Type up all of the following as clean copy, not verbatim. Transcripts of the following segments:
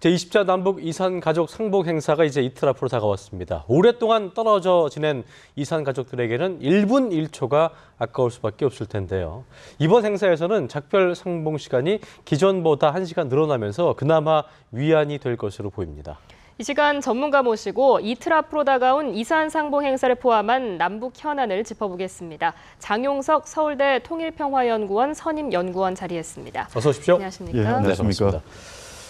제20차 남북 이산 가족 상봉 행사가 이제 이틀 앞으로 다가왔습니다. 오랫동안 떨어져 지낸 이산 가족들에게는 1분 1초가 아까울 수밖에 없을 텐데요. 이번 행사에서는 작별 상봉 시간이 기존보다 1시간 늘어나면서 그나마 위안이 될 것으로 보입니다. 이 시간 전문가 모시고 이틀 앞으로 다가온 이산 상봉 행사를 포함한 남북 현안을 짚어보겠습니다. 장용석 서울대 통일평화연구원 선임연구원 자리했습니다. 어서 오십시오. 안녕하십니까? 예, 안녕하십니까?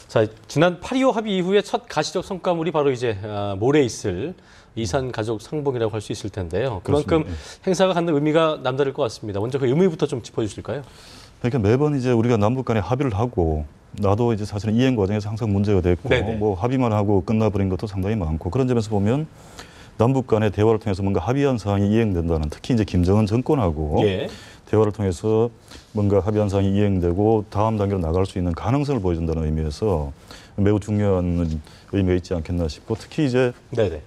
자, 지난 8.25 합의 이후에 첫 가시적 성과물이 바로 이제 모레 있을 이산 가족 상봉이라고 할 수 있을 텐데요. 그만큼 행사가 갖는 의미가 남다를 것 같습니다. 먼저 그 의미부터 좀 짚어주실까요? 그러니까 매번 이제 우리가 남북 간에 합의를 하고 나도 이제 사실은 이행 과정에서 항상 문제가 됐고 네네. 뭐 합의만 하고 끝나버린 것도 상당히 많고 그런 점에서 보면 남북 간의 대화를 통해서 뭔가 합의한 사항이 이행된다는 특히 이제 김정은 정권하고 예. 대화를 통해서 뭔가 합의한 사항이 이행되고 다음 단계로 나갈 수 있는 가능성을 보여준다는 의미에서 매우 중요한 의미가 있지 않겠나 싶고 특히 이제 네네.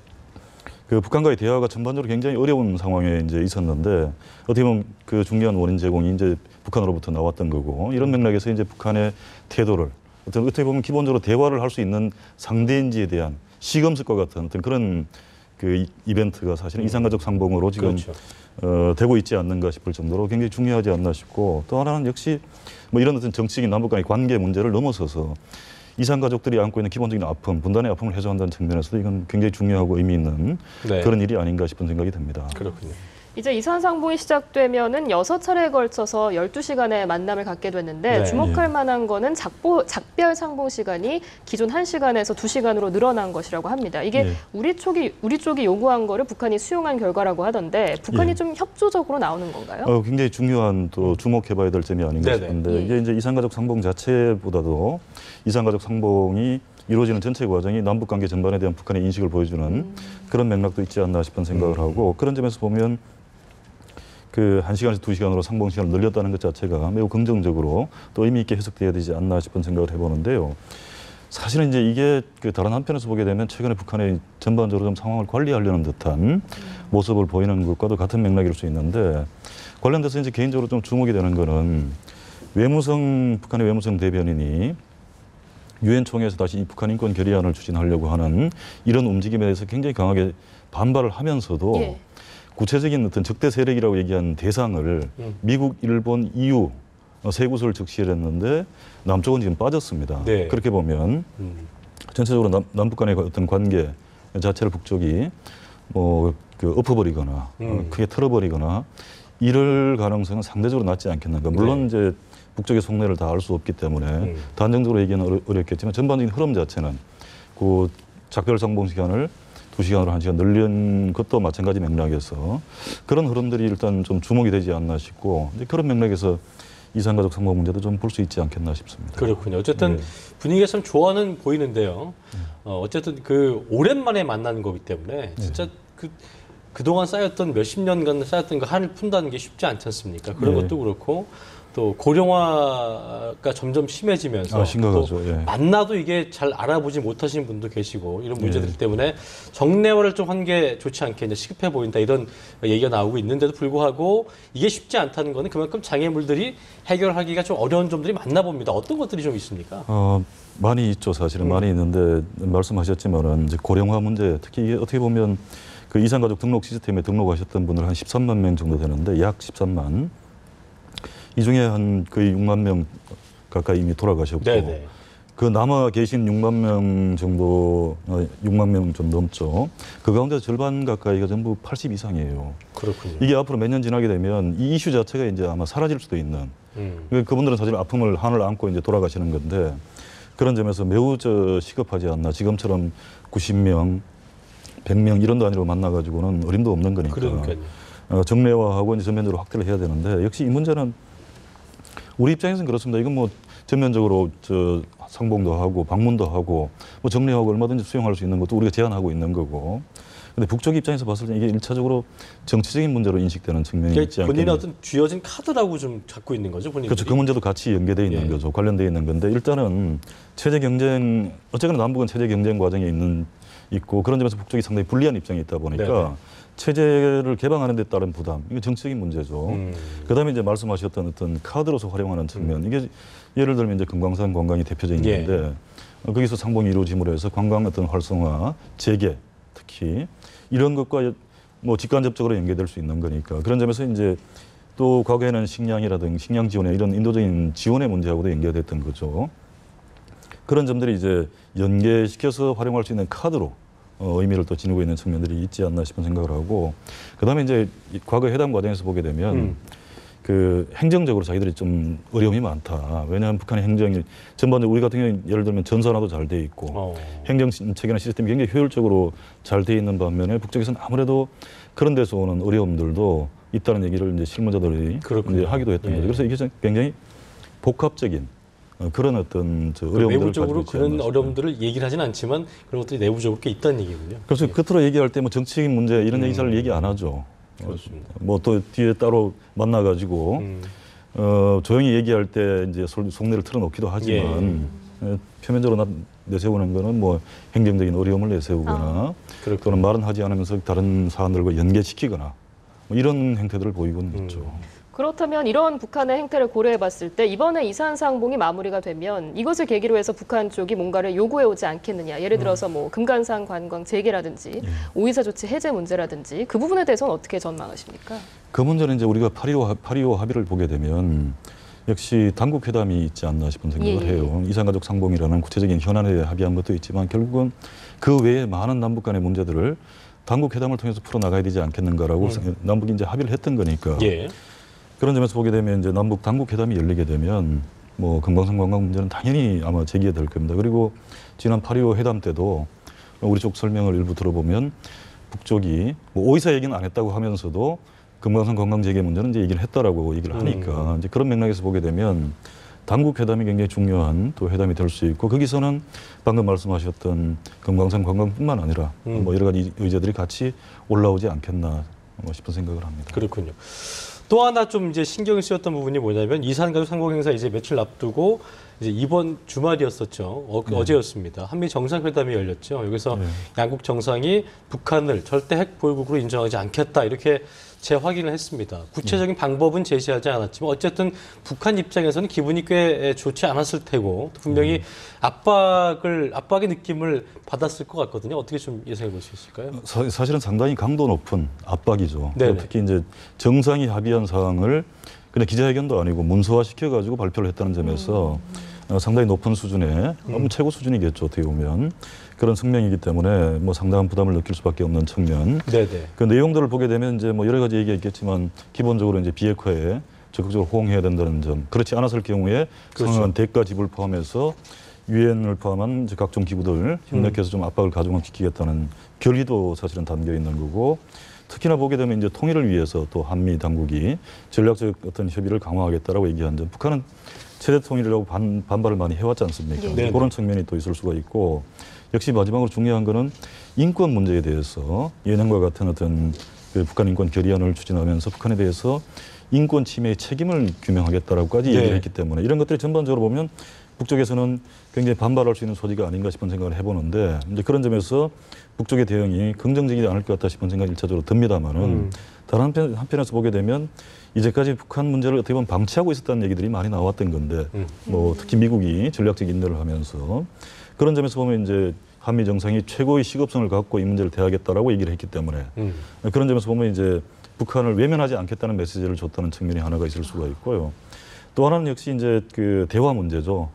그 북한과의 대화가 전반적으로 굉장히 어려운 상황에 이제 있었는데 어떻게 보면 그 중요한 원인 제공이 이제 북한으로부터 나왔던 거고 이런 맥락에서 이제 북한의 태도를 어떻게 보면 기본적으로 대화를 할 수 있는 상대인지에 대한 시금석과 같은 어떤 그런 그 이벤트가 사실은 이산가족 상봉으로 지금 그렇죠. 되고 있지 않는가 싶을 정도로 굉장히 중요하지 않나 싶고 또 하나는 역시 뭐 이런 어떤 정치적인 남북 간의 관계 문제를 넘어서서 이산 가족들이 안고 있는 기본적인 아픔, 분단의 아픔을 해소한다는 측면에서도 이건 굉장히 중요하고 의미 있는 네. 그런 일이 아닌가 싶은 생각이 듭니다. 그렇군요. 이제 이산 상봉이 시작되면은 6차례에 걸쳐서 12시간의 만남을 갖게 됐는데 네. 주목할 만한 거는 작별 상봉 시간이 기존 1시간에서 2시간으로 늘어난 것이라고 합니다. 이게 예. 우리 쪽이 요구한 거를 북한이 수용한 결과라고 하던데 북한이 예. 좀 협조적으로 나오는 건가요? 굉장히 중요한 또 주목해봐야 될 점이 아닌가 네네. 싶은데 예. 이게 이제 이산가족 상봉 자체보다도 이산가족 상봉이 이루어지는 전체 과정이 남북 관계 전반에 대한 북한의 인식을 보여주는 그런 맥락도 있지 않나 싶은 생각을 하고 그런 점에서 보면 그 1시간에서 2시간으로 상봉 시간을 늘렸다는 것 자체가 매우 긍정적으로 또 의미 있게 해석돼야 되지 않나 싶은 생각을 해보는데요. 사실은 이제 이게 그 다른 한편에서 보게 되면 최근에 북한이 전반적으로 좀 상황을 관리하려는 듯한 모습을 보이는 것과도 같은 맥락일 수 있는데 관련돼서 이제 개인적으로 좀 주목이 되는 거는 북한의 외무성 대변인이 유엔 총회에서 다시 이 북한 인권 결의안을 추진하려고 하는 이런 움직임에 대해서 굉장히 강하게 반발을 하면서도 예. 구체적인 어떤 적대 세력이라고 얘기한 대상을 미국, 일본, EU 세 곳을 적시를 했는데 남쪽은 지금 빠졌습니다. 네. 그렇게 보면 전체적으로 남북 간의 어떤 관계 자체를 북쪽이 뭐 그 엎어버리거나 크게 틀어버리거나 이럴 가능성은 상대적으로 낮지 않겠는가. 물론 이제 북쪽의 속내를 다 알 수 없기 때문에 단정적으로 얘기는 어렵겠지만 전반적인 흐름 자체는 그 작별 상봉 시간을 2시간으로 1시간 늘린 것도 마찬가지 맥락에서 그런 흐름들이 일단 좀 주목이 되지 않나 싶고 이제 그런 맥락에서 이산가족 상봉 문제도 좀 볼 수 있지 않겠나 싶습니다. 그렇군요. 어쨌든 분위기가 참 좋아는 보이는데요. 어쨌든 그 오랜만에 만나는 거기 때문에 진짜 그동안 쌓였던 몇십 년간 쌓였던 그 한을 푼다는 게 쉽지 않지 않습니까? 그런 네. 것도 그렇고 또 고령화가 점점 심해지면서 심각하죠. 또 예. 만나도 이게 잘 알아보지 못하시는 분도 계시고 이런 문제들 때문에 정례화를 좀 한 게 좋지 않겠냐, 시급해 보인다 이런 얘기가 나오고 있는데도 불구하고 이게 쉽지 않다는 거는 그만큼 장애물들이 해결하기가 좀 어려운 점들이 많나 봅니다. 어떤 것들이 좀 있습니까? 많이 있죠. 사실은 많이 있는데 말씀하셨지만은 이제 고령화 문제 특히 이게 어떻게 보면 그 이산가족 등록 시스템에 등록하셨던 분들 한 13만 명 정도 되는데 약 13만. 이 중에 한 거의 6만 명 가까이 이미 돌아가셨고 네네. 그 남아 계신 6만 명 정도, 6만 명 좀 넘죠. 그 가운데 절반 가까이가 전부 80 이상이에요. 그렇군요. 이게 앞으로 몇 년 지나게 되면 이 이슈 자체가 이제 아마 사라질 수도 있는. 그분들은 사실 한을 안고 이제 돌아가시는 건데 그런 점에서 매우 시급하지 않나. 지금처럼 90명, 100명 이런 단위로 만나가지고는 어림도 없는 거니까. 그러니까요. 정례화하고 이제 전면적으로 확대를 해야 되는데 역시 이 문제는 우리 입장에서는 그렇습니다. 이건 뭐 전면적으로 상봉도 하고 방문도 하고 뭐 정례하고 얼마든지 수용할 수 있는 것도 우리가 제안하고 있는 거고. 근데 북쪽 입장에서 봤을 때 이게 1차적으로 정치적인 문제로 인식되는 측면이 있지 않겠나. 본인의 어떤 쥐어진 카드라고 좀 잡고 있는 거죠, 본인이. 그렇죠. 그 문제도 같이 연계되어 있는 거죠. 관련되어 있는 건데 일단은 체제 경쟁, 어쨌거나 남북은 체제 경쟁 과정에 있고 그런 점에서 북쪽이 상당히 불리한 입장에 있다 보니까 네네. 체제를 개방하는 데 따른 부담, 이게 정치적인 문제죠. 그다음에 이제 말씀하셨던 어떤 카드로서 활용하는 측면, 이게 예를 들면 이제 금강산 관광이 대표적인 예. 건데 거기서 상봉이 이루어짐으로 해서 관광 어떤 활성화, 재개 특히 이런 것과 뭐 직간접적으로 연계될 수 있는 거니까 그런 점에서 이제 또 과거에는 식량이라든지 식량 지원에 이런 인도적인 지원의 문제하고도 연계됐던 거죠. 그런 점들이 이제 연계시켜서 활용할 수 있는 카드로 의미를 또 지니고 있는 측면들이 있지 않나 싶은 생각을 하고 그다음에 이제 과거 회담 과정에서 보게 되면 그 행정적으로 자기들이 좀 어려움이 많다. 왜냐하면 북한의 행정이 전반적으로 우리 같은 경우는 예를 들면 전산화도 잘 돼 있고 행정 체계나 시스템이 굉장히 효율적으로 잘 돼 있는 반면에 북쪽에서는 아무래도 그런 데서 오는 어려움들도 있다는 얘기를 이제 실무자들이 이제 하기도 했던 거죠. 그래서 이게 굉장히 복합적인 그런 어떤 어려움들을 내부적으로 가지고 그런 어려움들을 얘기를 하진 않지만 그런 것들이 내부적으로 꽤 있다는 얘기군요. 그래서 겉으로 얘기할 때 뭐 정치적인 문제 이런 얘기 잘 얘기 안 하죠. 그렇습니다. 뭐 또 뒤에 따로 만나가지고 조용히 얘기할 때 이제 속내를 털어놓기도 하지만 표면적으로 내세우는 거는 뭐 행정적인 어려움을 내세우거나 또는 말은 하지 않으면서 다른 사안들과 연계시키거나 뭐 이런 행태들을 보이고는 있죠. 그렇다면 이런 북한의 행태를 고려해 봤을 때 이번에 이산상봉이 마무리가 되면 이것을 계기로 해서 북한 쪽이 뭔가를 요구해 오지 않겠느냐. 예를 들어서 뭐 금관산 관광 재개라든지 오이사 조치 해제 문제라든지 그 부분에 대해서는 어떻게 전망하십니까? 그 문제는 이제 우리가 8.25 합의를 보게 되면 역시 당국 회담이 있지 않나 싶은 생각을 해요. 이산가족 상봉이라는 구체적인 현안에 합의한 것도 있지만 결국은 그 외에 많은 남북 간의 문제들을 당국 회담을 통해서 풀어나가야 되지 않겠는가라고 남북이 이제 합의를 했던 거니까. 그런 점에서 보게 되면 이제 남북 당국 회담이 열리게 되면 뭐 금강산 관광 문제는 당연히 아마 제기가 될 겁니다. 그리고 지난 8.25 회담 때도 우리 쪽 설명을 일부 들어보면 북쪽이 뭐 오이사 얘기는 안 했다고 하면서도 금강산 관광 재개 문제는 이제 얘기를 했다라고 얘기를 하니까 이제 그런 맥락에서 보게 되면 당국 회담이 굉장히 중요한 또 회담이 될 수 있고 거기서는 방금 말씀하셨던 금강산 관광뿐만 아니라 뭐 여러 가지 의제들이 같이 올라오지 않겠나 싶은 생각을 합니다. 그렇군요. 또 하나 좀 이제 신경을 쓰였던 부분이 뭐냐면 이산가족 상봉 행사 이제 며칠 앞두고 이제 이번 주말이었었죠. 어제였습니다. 한미 정상회담이 열렸죠. 여기서 양국 정상이 북한을 절대 핵 보유국으로 인정하지 않겠다 이렇게 재확인을 했습니다. 구체적인 방법은 제시하지 않았지만 어쨌든 북한 입장에서는 기분이 꽤 좋지 않았을 테고 분명히 압박의 느낌을 받았을 것 같거든요. 어떻게 좀 예상해 볼 수 있을까요? 사실은 상당히 강도 높은 압박이죠. 네네. 특히 이제 정상이 합의한 사항을 그냥 기자회견도 아니고 문서화 시켜가지고 발표를 했다는 점에서 상당히 높은 수준의 최고 수준이겠죠. 어떻게 보면 그런 성명이기 때문에 뭐 상당한 부담을 느낄 수밖에 없는 측면. 네네. 그 내용들을 보게 되면 이제 뭐 여러 가지 얘기가 있겠지만 기본적으로 이제 비핵화에 적극적으로 호응해야 된다는 점. 그렇지 않았을 경우에 상당한 대가 지불 포함해서 유엔을 포함한 이제 각종 기구들 협력해서 좀 압박을 가중시키겠다는 결의도 사실은 담겨 있는 거고. 특히나 보게 되면 이제 통일을 위해서 또 한미 당국이 전략적 어떤 협의를 강화하겠다라고 얘기한 점. 북한은 최대 통일이라고 반발을 많이 해왔지 않습니까? 그런 측면이 또 있을 수가 있고 역시 마지막으로 중요한 거는 인권 문제에 대해서 예년과 같은 어떤 그 북한 인권 결의안을 추진하면서 북한에 대해서 인권 침해의 책임을 규명하겠다라고까지 얘기를 했기 때문에 이런 것들이 전반적으로 보면 북쪽에서는 굉장히 반발할 수 있는 소지가 아닌가 싶은 생각을 해보는데 이제 그런 점에서 북쪽의 대응이 긍정적이지 않을 것 같다 싶은 생각이 일차적으로 듭니다만은 다른 한편에서 보게 되면 이제까지 북한 문제를 어떻게 보면 방치하고 있었다는 얘기들이 많이 나왔던 건데 뭐 특히 미국이 전략적 인도를 하면서 그런 점에서 보면 이제 한미 정상이 최고의 시급성을 갖고 이 문제를 대하겠다라고 얘기를 했기 때문에 그런 점에서 보면 이제 북한을 외면하지 않겠다는 메시지를 줬다는 측면이 하나가 있을 수가 있고요. 또 하나는 역시 이제 그 대화 문제죠.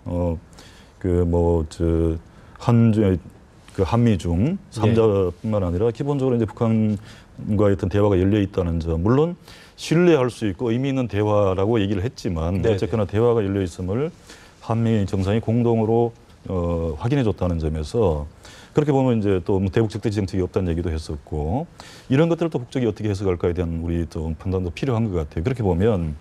한미 중 3자뿐만 아니라 기본적으로 이제 북한과의 어떤 대화가 열려 있다는 점. 물론 신뢰할 수 있고 의미 있는 대화라고 얘기를 했지만 어쨌거나 대화가 열려 있음을 한미 정상이 공동으로 확인해 줬다는 점에서 그렇게 보면 이제 또 대북 적대지 정책이 없다는 얘기도 했었고 이런 것들을 또 북쪽이 어떻게 해석할까에 대한 우리 또 판단도 필요한 것 같아요. 그렇게 보면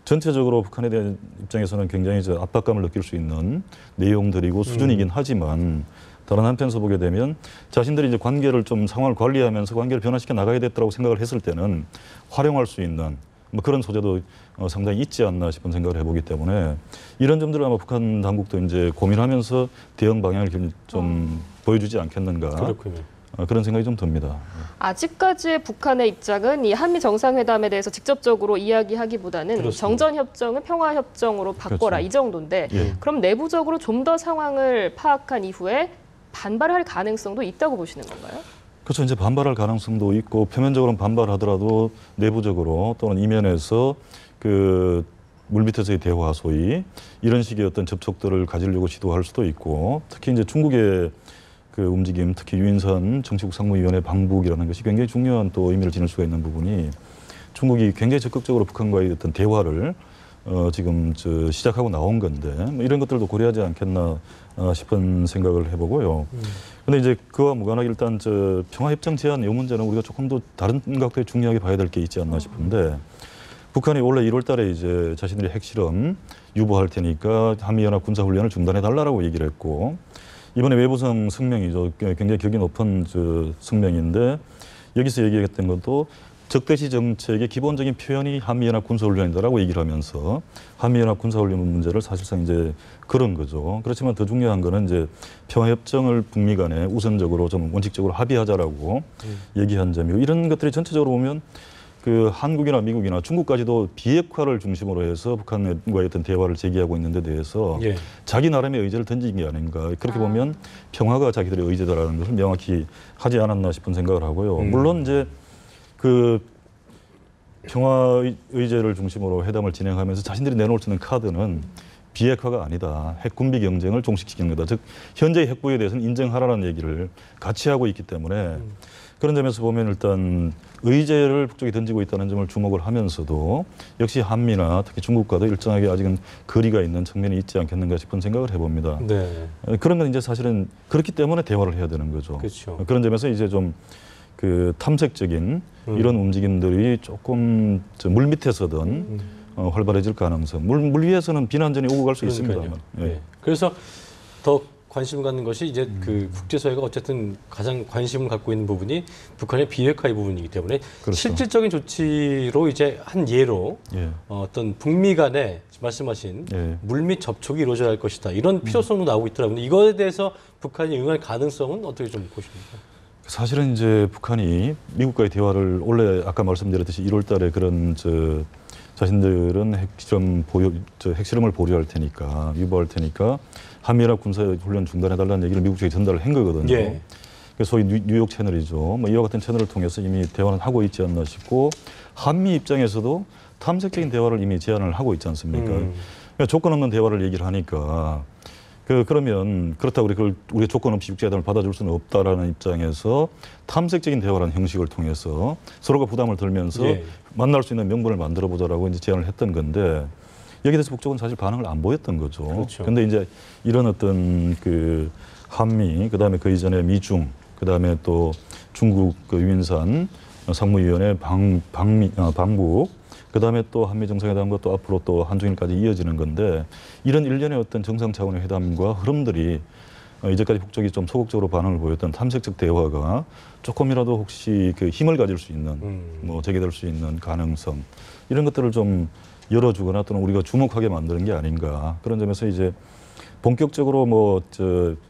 전체적으로 북한에 대한 입장에서는 굉장히 압박감을 느낄 수 있는 내용들이고 수준이긴 하지만 다른 한편에서 보게 되면 자신들이 이제 관계를 좀 상황을 관리하면서 관계를 변화시켜 나가야 됐다고 생각을 했을 때는 활용할 수 있는 뭐 그런 소재도 상당히 있지 않나 싶은 생각을 해보기 때문에 이런 점들을 아마 북한 당국도 이제 고민하면서 대응 방향을 좀 보여주지 않겠는가. 그렇군요. 그런 생각이 좀 듭니다. 아직까지의 북한의 입장은 이 한미 정상회담에 대해서 직접적으로 이야기하기보다는 그렇습니다. 정전협정을 평화협정으로 바꿔라 그렇죠. 이 정도인데 예. 그럼 내부적으로 좀 더 상황을 파악한 이후에 반발할 가능성도 있다고 보시는 건가요? 그렇죠. 이제 반발할 가능성도 있고 표면적으로는 반발하더라도 내부적으로 또는 이면에서 그 물밑에서의 대화 소위 이런 식의 어떤 접촉들을 가지려고 시도할 수도 있고 특히 이제 중국의 그 움직임, 특히 유인선 정치국 상무위원회 방북이라는 것이 굉장히 중요한 또 의미를 지닐 수가 있는 부분이 중국이 굉장히 적극적으로 북한과의 어떤 대화를 지금 시작하고 나온 건데 뭐 이런 것들도 고려하지 않겠나 싶은 생각을 해보고요. 근데 이제 그와 무관하게 일단 평화협정 제안 이 문제는 우리가 조금 더 다른 각도에 중요하게 봐야 될 게 있지 않나 싶은데 북한이 원래 1월 달에 이제 자신들이 핵실험 유보할 테니까 한미연합 군사훈련을 중단해 달라고 얘기를 했고 이번에 외부성 성명이죠. 굉장히 격이 높은 성명인데 여기서 얘기했던 것도 적대시 정책의 기본적인 표현이 한미연합 군사훈련이다라고 얘기를 하면서 한미연합 군사훈련 문제를 사실상 이제 그런 거죠. 그렇지만 더 중요한 거는 이제 평화협정을 북미 간에 우선적으로 좀 원칙적으로 합의하자라고 얘기한 점이고 이런 것들이 전체적으로 보면 그 한국이나 미국이나 중국까지도 비핵화를 중심으로 해서 북한과의 어떤 대화를 제기하고 있는 데 대해서 예. 자기 나름의 의제를 던진 게 아닌가. 그렇게 보면 평화가 자기들의 의제다라는 것을 명확히 하지 않았나 싶은 생각을 하고요. 물론 이제 그 평화 의제를 중심으로 회담을 진행하면서 자신들이 내놓을 수 있는 카드는 비핵화가 아니다. 핵 군비 경쟁을 종식시키는 거다. 즉 현재의 핵부에 대해서는 인정하라는 얘기를 같이 하고 있기 때문에 그런 점에서 보면 일단 의제를 북쪽에 던지고 있다는 점을 주목을 하면서도 역시 한미나 특히 중국과도 일정하게 아직은 거리가 있는 측면이 있지 않겠는가 싶은 생각을 해봅니다. 네. 그런 건 이제 사실은 그렇기 때문에 대화를 해야 되는 거죠. 그렇죠. 그런 점에서 이제 좀 그 탐색적인 이런 움직임들이 조금 물 밑에서든 활발해질 가능성. 물 위에서는 비난전이 오고 갈 수 있습니다만. 예. 그래서 더 관심 갖는 것이 이제 그 국제사회가 어쨌든 가장 관심을 갖고 있는 부분이 북한의 비핵화의 부분이기 때문에 그렇죠. 실질적인 조치로 이제 한 예로 예. 어떤 북미 간에 말씀하신 예. 물밑 접촉이 이루어져야 할 것이다. 이런 필요성도 나오고 있더라고요. 이거에 대해서 북한이 응할 가능성은 어떻게 좀 보십니까? 사실은 이제 북한이 미국과의 대화를 원래 아까 말씀드렸듯이 1월 달에 그런 자신들은 핵실험을 보류할 테니까 유보할 테니까 한미연합 군사훈련 중단해달라는 얘기를 미국 쪽에 전달을 한 거거든요. 예. 그래서 소위 뉴욕 채널이죠. 뭐 이와 같은 채널을 통해서 이미 대화는 하고 있지 않나 싶고 한미 입장에서도 탐색적인 대화를 이미 제안을 하고 있지 않습니까? 그러니까 조건 없는 대화를 얘기를 하니까 그러면 그렇다고 우리 조건 없이 육지회담을 받아줄 수는 없다라는 입장에서 탐색적인 대화라는 형식을 통해서 서로가 부담을 덜면서 예. 만날 수 있는 명분을 만들어 보자라고 이제 제안을 했던 건데 여기에 대해서 북쪽은 사실 반응을 안 보였던 거죠. 그렇죠. 근데 이제 이런 어떤 그 한미 그다음에 그 이전에 미중 그다음에 또 중국 그 유인산 상무위원회 방북 그다음에 또 한미 정상회담과 또 앞으로 또 한중일까지 이어지는 건데 이런 일련의 어떤 정상 차원의 회담과 흐름들이 이제까지 북쪽이 좀 소극적으로 반응을 보였던 탐색적 대화가 조금이라도 혹시 그 힘을 가질 수 있는 뭐 재개될 수 있는 가능성 이런 것들을 좀 열어주거나 또는 우리가 주목하게 만드는 게 아닌가 그런 점에서 이제 본격적으로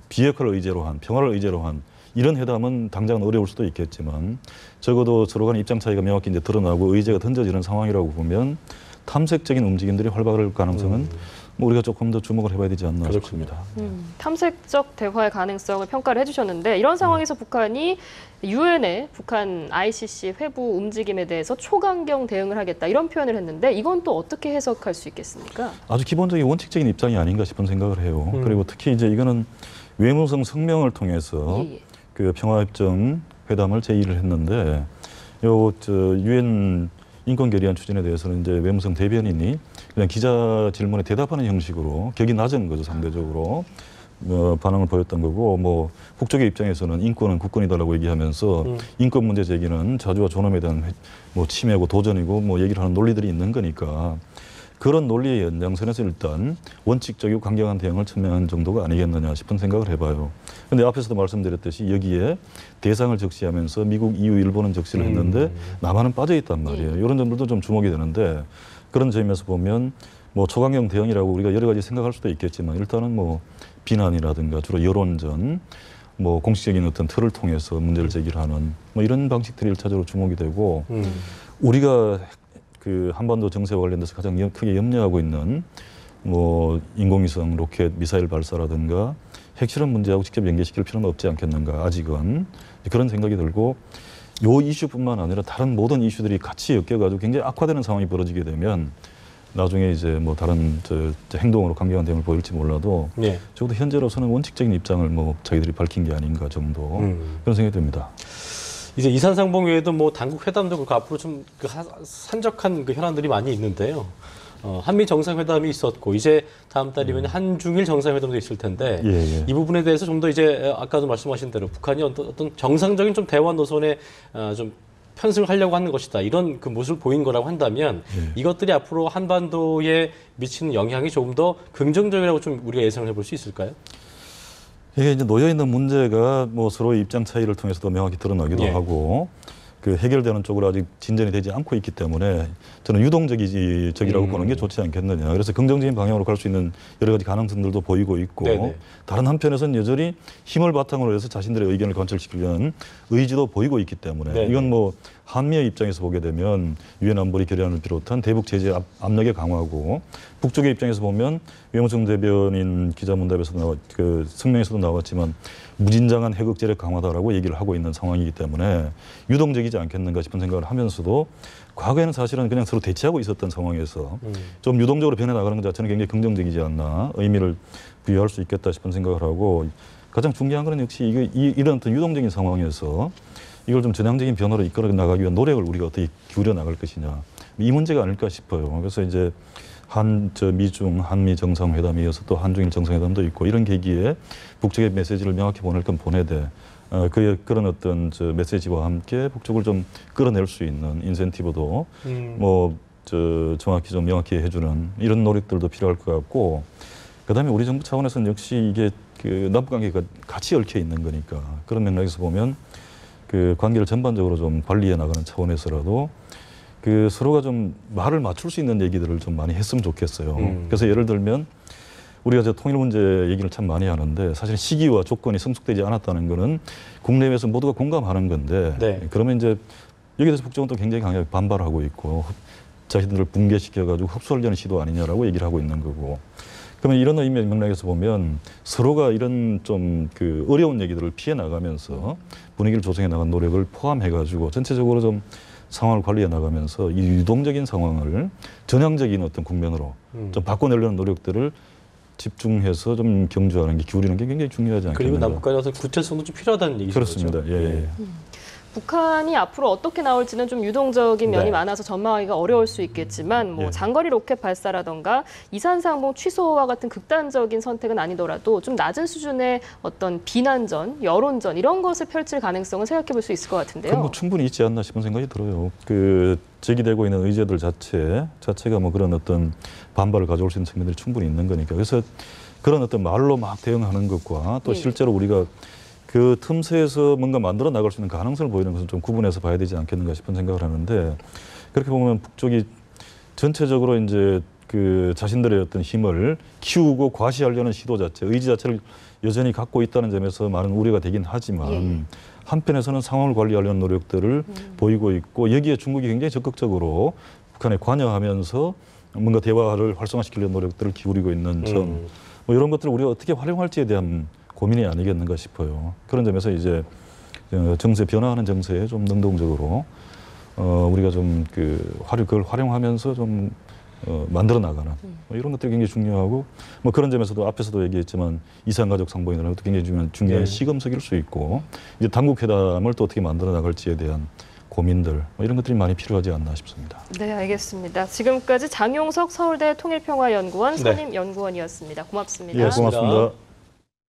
비핵화를 의제로 한 평화를 의제로 한 이런 회담은 당장은 어려울 수도 있겠지만 적어도 서로 간의 입장 차이가 명확히 이제 드러나고 의제가 던져지는 상황이라고 보면 탐색적인 움직임들이 활발할 가능성은 뭐 우리가 조금 더 주목을 해봐야 되지 않나 싶습니다. 탐색적 대화의 가능성을 평가를 해주셨는데 이런 상황에서 북한이 유엔의 북한 ICC 회부 움직임에 대해서 초강경 대응을 하겠다 이런 표현을 했는데 이건 또 어떻게 해석할 수 있겠습니까? 아주 기본적인 원칙적인 입장이 아닌가 싶은 생각을 해요. 그리고 특히 이제 이거는 외무성 성명을 통해서 그 평화협정 회담을 제의를 했는데 유엔 인권 결의안 추진에 대해서는 이제 외무성 대변인이 그냥 기자 질문에 대답하는 형식으로 격이 낮은 거죠 상대적으로 반응을 보였던 거고 뭐 북쪽의 입장에서는 인권은 국권이다라고 얘기하면서 인권 문제 제기는 자주와 존엄에 대한 뭐 침해고 도전이고 뭐 얘기를 하는 논리들이 있는 거니까 그런 논리의 연장선에서 일단 원칙적이고 강경한 대응을 천명한 정도가 아니겠느냐 싶은 생각을 해봐요. 그런데 앞에서도 말씀드렸듯이 여기에 대상을 적시하면서 미국, EU, 일본은 적시를 했는데 남한은 빠져 있단 말이에요. 이런 점들도 좀 주목이 되는데 그런 점에서 보면 뭐 초강경 대응이라고 우리가 여러 가지 생각할 수도 있겠지만 일단은 뭐 비난이라든가 주로 여론전 뭐 공식적인 어떤 틀을 통해서 문제를 제기하는 뭐 이런 방식들이 일차적으로 주목이 되고 우리가 그 한반도 정세와 관련돼서 가장 크게 염려하고 있는 뭐 인공위성, 로켓, 미사일 발사라든가 핵실험 문제하고 직접 연계시킬 필요는 없지 않겠는가 아직은 그런 생각이 들고 요 이슈뿐만 아니라 다른 모든 이슈들이 같이 엮여가지고 굉장히 악화되는 상황이 벌어지게 되면 나중에 이제 뭐 다른 저 행동으로 강경한 대응을 보일지 몰라도 예. 적어도 현재로서는 원칙적인 입장을 뭐 자기들이 밝힌 게 아닌가 정도 그런 생각이 듭니다. 이제 이산상봉 외에도 뭐 당국 회담도 그렇고 앞으로 좀 그 산적한 그 현안들이 많이 있는데요. 한미 정상회담이 있었고 이제 다음 달이면 한중일 정상회담도 있을 텐데 예. 이 부분에 대해서 좀 더 이제 아까도 말씀하신 대로 북한이 어떤 정상적인 좀 대화 노선에 좀 편승을 하려고 하는 것이다. 이런 그 모습을 보인 거라고 한다면 이것들이 앞으로 한반도에 미치는 영향이 조금 더 긍정적이라고 좀 우리가 예상을 해볼 수 있을까요? 이게 이제 놓여 있는 문제가 뭐 서로의 입장 차이를 통해서도 명확히 드러나기도 예. 하고 그 해결되는 쪽으로 아직 진전이 되지 않고 있기 때문에 저는 유동적이라고 보는 게 좋지 않겠느냐. 그래서 긍정적인 방향으로 갈 수 있는 여러 가지 가능성들도 보이고 있고 네네. 다른 한편에서는 여전히 힘을 바탕으로 해서 자신들의 의견을 관철시키려는 의지도 보이고 있기 때문에 네네. 이건 뭐 한미의 입장에서 보게 되면 유엔 안보리 결의안을 비롯한 대북 제재 압력의 강화고 북쪽의 입장에서 보면 외무성 대변인 기자문답에서 그 성명에서도 나왔지만 무진장한 핵 재력 강화다라고 얘기를 하고 있는 상황이기 때문에 유동적이지 않겠는가 싶은 생각을 하면서도 과거에는 사실은 그냥 서로 대치하고 있었던 상황에서 좀 유동적으로 변해나가는 것 자체는 굉장히 긍정적이지 않나 의미를 부여할 수 있겠다 싶은 생각을 하고 가장 중요한 것은 역시 이런 어떤 유동적인 상황에서 이걸 좀 전향적인 변화로 이끌어 나가기 위한 노력을 우리가 어떻게 기울여 나갈 것이냐 이 문제가 아닐까 싶어요. 그래서 이제 미중 한미 정상회담에 이어서 또 한중일 정상회담도 있고 이런 계기에 북쪽의 메시지를 명확히 보낼 건 보내되 그런 어떤 메시지와 함께 북쪽을 좀 끌어낼 수 있는 인센티브도 정확히 좀 명확히 해주는 이런 노력들도 필요할 것 같고 그다음에 우리 정부 차원에서는 역시 이게 그 남북관계가 같이 얽혀 있는 거니까 그런 맥락에서 보면 그 관계를 전반적으로 좀 관리해 나가는 차원에서라도 그 서로가 좀 말을 맞출 수 있는 얘기들을 좀 많이 했으면 좋겠어요. 그래서 예를 들면 우리가 통일 문제 얘기를 참 많이 하는데 사실 시기와 조건이 성숙되지 않았다는 거는 국내에서 모두가 공감하는 건데 네. 그러면 이제 여기에 대해서 북쪽은 또 굉장히 강하게 반발하고 있고 자신들을 붕괴시켜가지고 흡수하려는 시도 아니냐라고 얘기를 하고 있는 거고 그러면 이런 의미의 맥락에서 보면 서로가 이런 좀 그 어려운 얘기들을 피해 나가면서 분위기를 조성해 나간 노력을 포함해가지고 전체적으로 좀 상황을 관리해 나가면서 이 유동적인 상황을 전향적인 어떤 국면으로 좀 바꿔내려는 노력들을 집중해서 좀 경주하는 게 기울이는 게 굉장히 중요하지 않겠나요? 그리고 남북 간의 구체성도 좀 필요하다는 얘기죠. 그렇습니다. 예. 북한이 앞으로 어떻게 나올지는 좀 유동적인 면이 네. 많아서 전망하기가 어려울 수 있겠지만 뭐 예. 장거리 로켓 발사라던가 이산상봉 취소와 같은 극단적인 선택은 아니더라도 좀 낮은 수준의 어떤 비난전, 여론전 이런 것을 펼칠 가능성은 생각해 볼 수 있을 것 같은데요. 그건 뭐 충분히 있지 않나 싶은 생각이 들어요. 그 제기되고 있는 의제들 자체가 뭐 그런 어떤 반발을 가져올 수 있는 측면들이 충분히 있는 거니까. 그래서 그런 어떤 말로 막 대응하는 것과 또 실제로 우리가 그 틈새에서 뭔가 만들어 나갈 수 있는 가능성을 보이는 것은 좀 구분해서 봐야 되지 않겠는가 싶은 생각을 하는데 그렇게 보면 북쪽이 전체적으로 이제 그 자신들의 어떤 힘을 키우고 과시하려는 시도 자체, 의지 자체를 여전히 갖고 있다는 점에서 많은 우려가 되긴 하지만 한편에서는 상황을 관리하려는 노력들을 보이고 있고 여기에 중국이 굉장히 적극적으로 북한에 관여하면서 뭔가 대화를 활성화시키려는 노력들을 기울이고 있는 점, 뭐 이런 것들을 우리가 어떻게 활용할지에 대한 고민이 아니겠는가 싶어요. 그런 점에서 이제 변화하는 정세에 좀 능동적으로 우리가 좀 그걸 활용하면서 좀 만들어 나가는 뭐 이런 것들이 굉장히 중요하고 뭐 그런 점에서도 앞에서도 얘기했지만 이산가족 상봉이라는 것도 굉장히 중요한 시금석일 수 있고 이제 당국 회담을 또 어떻게 만들어 나갈지에 대한 고민들 뭐 이런 것들이 많이 필요하지 않나 싶습니다. 네, 알겠습니다. 지금까지 장용석 서울대 통일평화연구원 선임연구원이었습니다. 고맙습니다. 예, 고맙습니다.